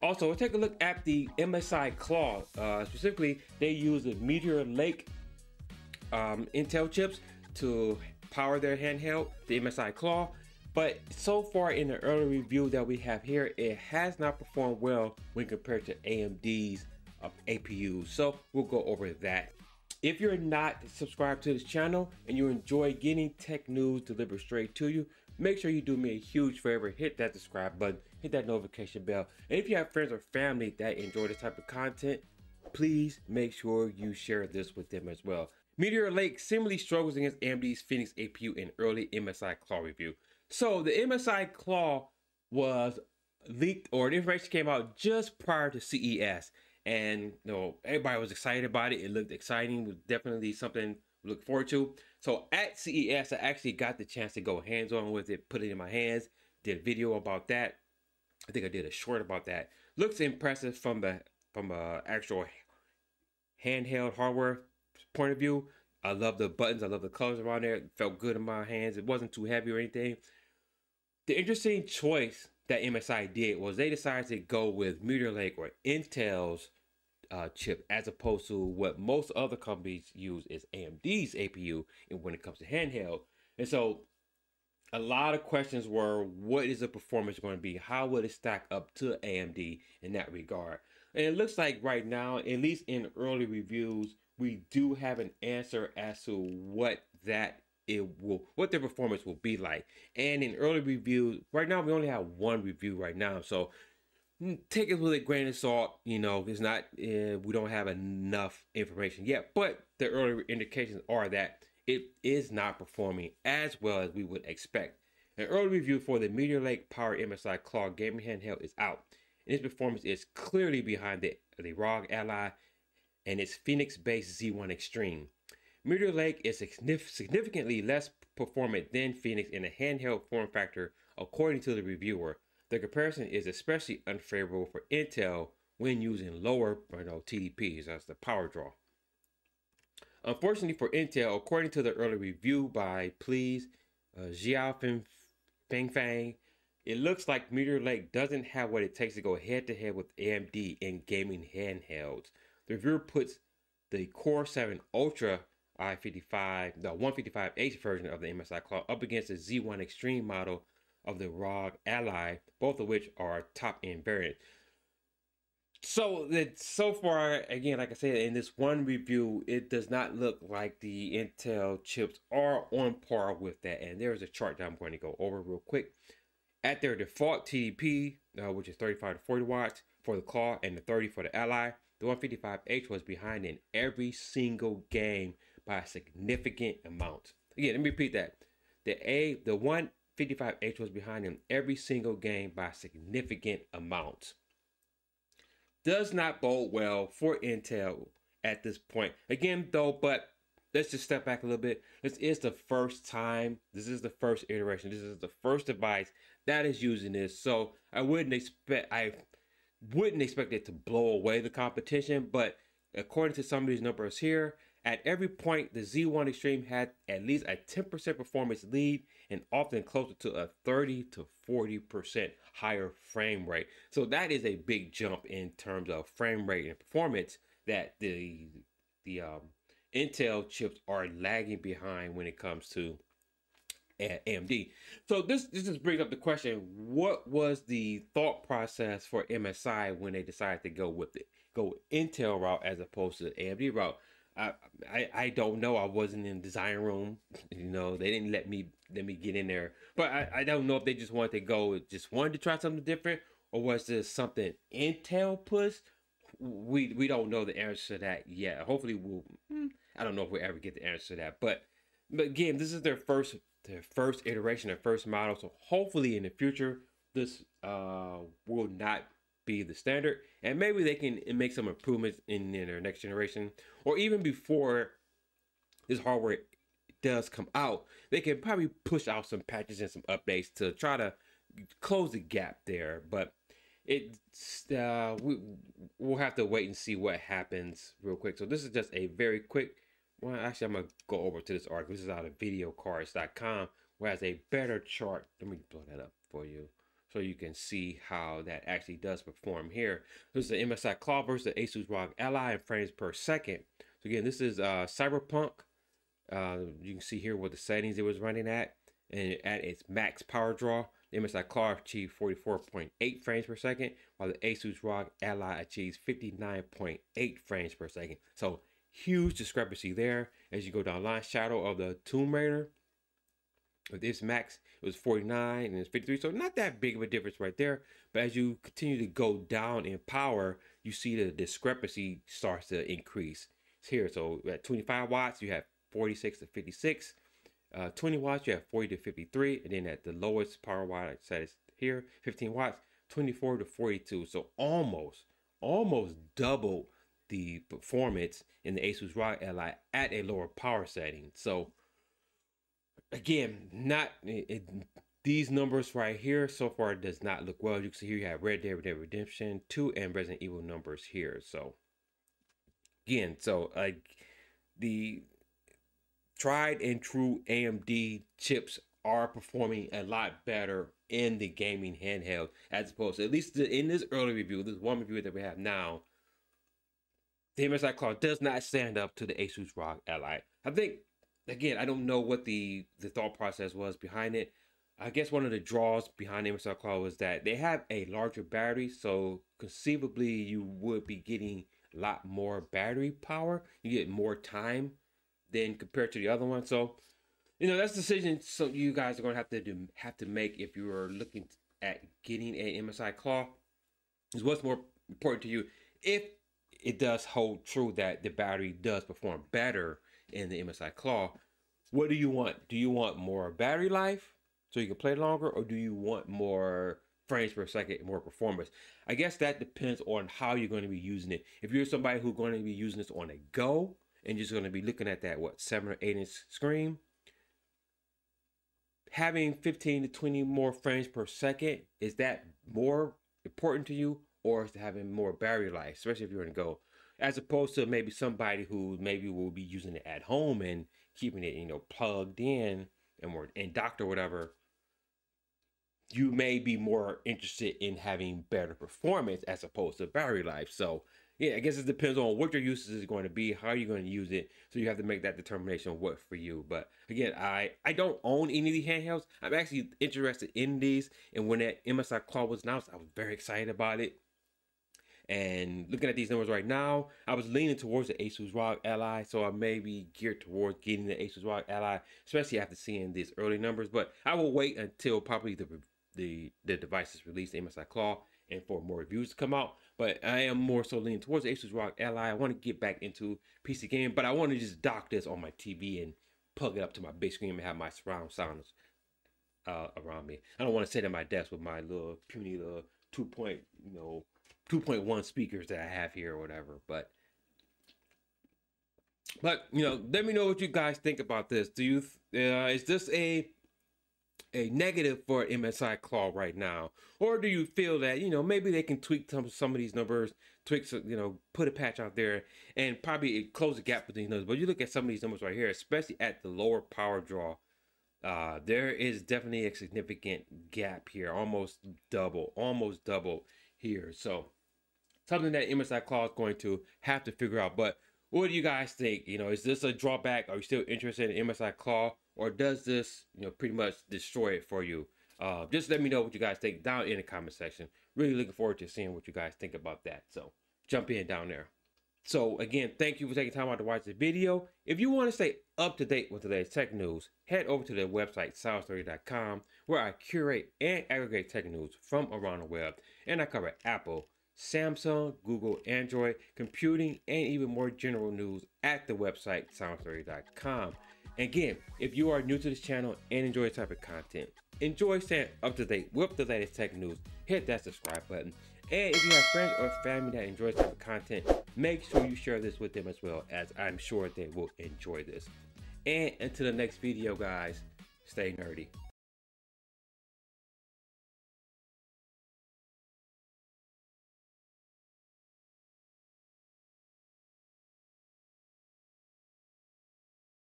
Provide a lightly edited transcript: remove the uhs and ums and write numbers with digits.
Also, we'll take a look at the MSI Claw. Specifically, they use the Meteor Lake Intel chips to power their handheld, the MSI Claw. But so far in the early review that we have here, it has not performed well when compared to AMD's APUs. So we'll go over that. If you're not subscribed to this channel and you enjoy getting tech news delivered straight to you, make sure you do me a huge favor, hit that subscribe button, hit that notification bell. And if you have friends or family that enjoy this type of content, please make sure you share this with them as well. Meteor Lake similarly struggles against AMD's Phoenix APU in early MSI Claw review. So the MSI Claw was leaked, or the information came out just prior to CES. And everybody was excited about it. It looked exciting. It was definitely something to look forward to. So at CES, I actually got the chance to go hands-on with it, put it in my hands, did a video about that. I think I did a short about that. Looks impressive from the actual handheld hardware point of view. I love the buttons. I love the colors around there. It felt good in my hands. It wasn't too heavy or anything. The interesting choice that MSI did was they decided to go with Meteor Lake or Intel's chip, as opposed to what most other companies use is AMD's APU when it comes to handheld. And so a lot of questions were, what is the performance going to be? How will it stack up to AMD in that regard? And it looks like right now, at least in early reviews, we do have an answer as to what their performance will be like. And in early reviews, right now we only have one review right now, so take it with a grain of salt. It's not we don't have enough information yet, but the early indications are that it is not performing as well as we would expect. An early review for the Meteor Lake powered MSI Claw gaming handheld is out, and its performance is clearly behind the ROG Ally and its Phoenix-based Z1 Extreme. Meteor Lake is significantly less performant than Phoenix in a handheld form factor, according to the reviewer. The comparison is especially unfavorable for Intel when using lower TDPs, that's the power draw. Unfortunately for Intel, according to the early review by Please Xiao Feng, it looks like Meteor Lake doesn't have what it takes to go head-to-head with AMD in gaming handhelds. The reviewer puts the Core 7 Ultra i55, the 155H version of the MSI Claw up against the Z1 Extreme model of the ROG Ally, both of which are top-end variants. So far, again, like I said, in this one review, it does not look like the Intel chips are on par with that. And there's a chart that I'm going to go over real quick. At their default TDP, which is 35 to 40 watts for the Claw and the 30 for the Ally, the 155H was behind in every single game by a significant amount. Again, let me repeat that. The 155H was behind in every single game by a significant amount. Does not bode well for Intel at this point. Again, though, but let's just step back a little bit. This is the first time. This is the first iteration. This is the first device that is using this. So I wouldn't expect it to blow away the competition, but according to some of these numbers here, at every point, the Z1 Extreme had at least a 10% performance lead and often closer to a 30 to 40% higher frame rate. So that is a big jump in terms of frame rate and performance that the Intel chips are lagging behind when it comes to AMD. So this just brings up the question, what was the thought process for MSI when they decided to go Intel route as opposed to the AMD route? I don't know. I wasn't in the design room. They didn't let me get in there. But I don't know if they just wanted to try something different, or was this something Intel pushed? We don't know the answer to that yet. Hopefully I don't know if we'll ever get the answer to that. But again, this is their first iteration, their first model. So hopefully in the future, this will not be the standard, and maybe they can make some improvements in their next generation, or even before this hardware does come out, they can probably push out some patches and some updates to try to close the gap there. But we'll have to wait and see what happens real quick. So this is just a very quick one. Actually, I'm gonna go over to this article. This is out of videocards.com, where has a better chart. Let me blow that up for you so you can see how that actually does perform here. This is the MSI Claw versus the Asus ROG Ally in frames per second. So again, this is Cyberpunk. You can see here what the settings it was running at, and at its max power draw, the MSI Claw achieved 44.8 frames per second, while the Asus ROG Ally achieves 59.8 frames per second. So huge discrepancy there. As you go down line, Shadow of the Tomb Raider, with this max, it was 49 and it's 53, so not that big of a difference right there. But as you continue to go down in power, you see the discrepancy starts to increase. It's here, so at 25 watts, you have 46 to 56. 20 watts, you have 40 to 53, and then at the lowest power watt, I said it's here, 15 watts, 24 to 42. So almost double the performance in the Asus ROG Ally at a lower power setting. So again, these numbers right here so far does not look well. You can see here you have Red Dead Redemption 2 and Resident Evil numbers here. So again, so like the tried and true AMD chips are performing a lot better in the gaming handheld, as opposed to, at least in this early review, this one review that we have now, the MSI Claw does not stand up to the Asus ROG Ally. I think, again, I don't know what the thought process was behind it. I guess one of the draws behind the MSI Claw was that they have a larger battery, so conceivably you would be getting a lot more battery power. You get more time than compared to the other one. So, you know, that's a decision so you guys are going to have to make if you are looking at getting a MSI Claw. Is what's more important to you. If it does hold true that the battery does perform better in the MSI Claw, what do you want? Do you want more battery life so you can play longer, or do you want more frames per second, more performance? I guess that depends on how you're going to be using it. If you're somebody who's going to be using this on a go and just going to be looking at that 7 or 8 inch screen, having 15 to 20 more frames per second, is that more important to you, or is it having more battery life, especially if you're going to go, as opposed to maybe somebody who maybe will be using it at home and keeping it, you know, plugged in and docked or whatever. You may be more interested in having better performance as opposed to battery life. So yeah, I guess it depends on what your usage is going to be, how you're going to use it. So you have to make that determination of what for you. But again, I don't own any of the handhelds. I'm actually interested in these. And when that MSI Claw was announced, I was very excited about it. And looking at these numbers right now, I was leaning towards the Asus ROG Ally, so I may be geared towards getting the Asus ROG Ally, especially after seeing these early numbers. But I will wait until probably the device is released, the MSI Claw, and for more reviews to come out. But I am more so leaning towards the Asus ROG Ally. I want to get back into PC gaming, but I want to just dock this on my TV and plug it up to my big screen and have my surround sounds around me. I don't want to sit at my desk with my little puny little 2.1 speakers that I have here or whatever. But you know, let me know what you guys think about this. Do you is this a negative for MSI Claw right now, or do you feel that, you know, maybe they can tweak some of these numbers, you know, put a patch out there and probably close the gap between those? But you look at some of these numbers right here, especially at the lower power draw, there is definitely a significant gap here, almost double here. So something that MSI Claw is going to have to figure out. But what do you guys think? You know, is this a drawback? Are you still interested in MSI Claw, or does this, you know, pretty much destroy it for you? Just let me know what you guys think down in the comment section. Really looking forward to seeing what you guys think about that. So jump in down there. So again, thank you for taking time out to watch the video. If you want to stay up to date with today's tech news, head over to the website soundstory.com, where I curate and aggregate tech news from around the web, and I cover Apple, Samsung, Google, Android, computing, and even more general news at the website soundstory.com. Again, if you are new to this channel and enjoy this type of content, enjoy staying up to date with the latest tech news, hit that subscribe button. And if you have friends or family that enjoys this type of content, make sure you share this with them as well, as I'm sure they will enjoy this. And until the next video, guys, stay nerdy.